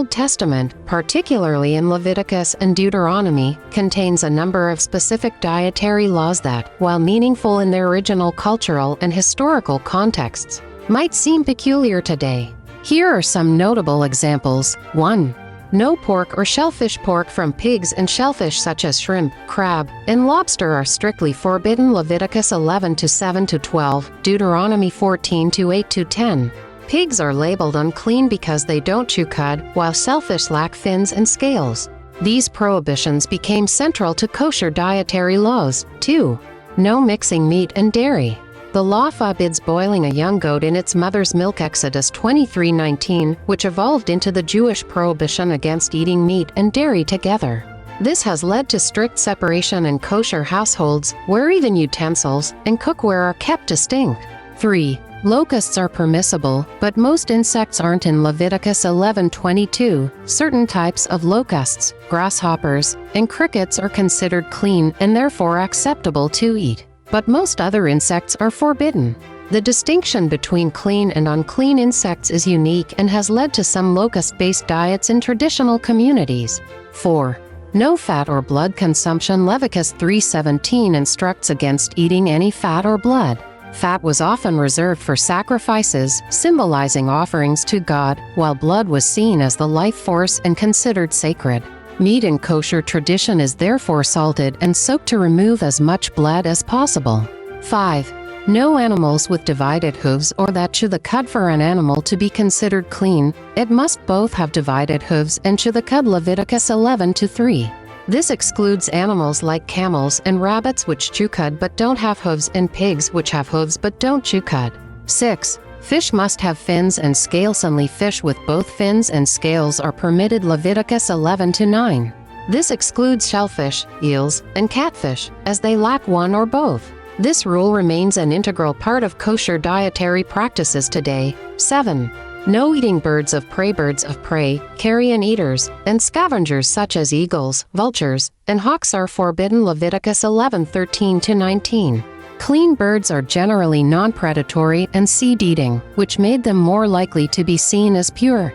Old Testament, particularly in Leviticus and Deuteronomy, contains a number of specific dietary laws that, while meaningful in their original cultural and historical contexts, might seem peculiar today. Here are some notable examples. 1. No pork or shellfish. Pork from pigs and shellfish such as shrimp, crab, and lobster are strictly forbidden. Leviticus 11:7-12, Deuteronomy 14:8-10. Pigs are labeled unclean because they don't chew cud, while shellfish lack fins and scales. These prohibitions became central to kosher dietary laws. 2. No mixing meat and dairy. The law forbids boiling a young goat in its mother's milk. Exodus 23:19, which evolved into the Jewish prohibition against eating meat and dairy together. This has led to strict separation in kosher households, where even utensils and cookware are kept distinct. 3. Locusts are permissible, but most insects aren't. In Leviticus 11:22, certain types of locusts, grasshoppers, and crickets are considered clean and therefore acceptable to eat, but most other insects are forbidden. The distinction between clean and unclean insects is unique and has led to some locust-based diets in traditional communities. 4. No fat or blood consumption. Leviticus 3:17 instructs against eating any fat or blood. Fat was often reserved for sacrifices, symbolizing offerings to God, while blood was seen as the life force and considered sacred. Meat in kosher tradition is therefore salted and soaked to remove as much blood as possible. 5. No animals with divided hooves or that chew the cud. For an animal to be considered clean, it must both have divided hooves and chew the cud. Leviticus 11:3. This excludes animals like camels and rabbits which chew cud but don't have hooves, and pigs which have hooves but don't chew cud. 6. Fish must have fins and scales. Only fish with both fins and scales are permitted. Leviticus 11:9. This excludes shellfish, eels, and catfish, as they lack one or both. This rule remains an integral part of kosher dietary practices today. 7. No eating birds of prey. Birds of prey, carrion eaters, and scavengers such as eagles, vultures, and hawks are forbidden. Leviticus 11:13-19. Clean birds are generally non-predatory and seed-eating, which made them more likely to be seen as pure.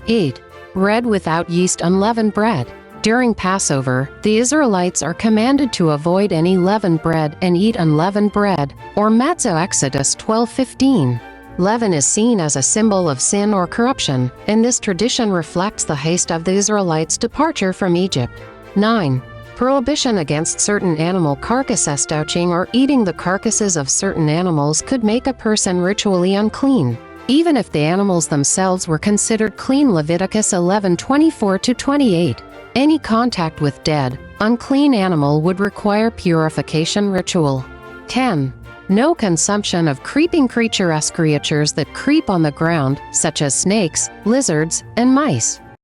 8. Bread without yeast. Unleavened bread. During Passover, the Israelites are commanded to avoid any leavened bread and eat unleavened bread, or matzah. Exodus 12:15. Leaven is seen as a symbol of sin or corruption, and this tradition reflects the haste of the Israelites' departure from Egypt. 9. Prohibition against certain animal carcasses. Touching or eating the carcasses of certain animals could make a person ritually unclean, even if the animals themselves were considered clean. Leviticus 11:24-28. Any contact with dead, unclean animal would require purification ritual. 10. No consumption of creeping creatures that creep on the ground, such as snakes, lizards, and mice.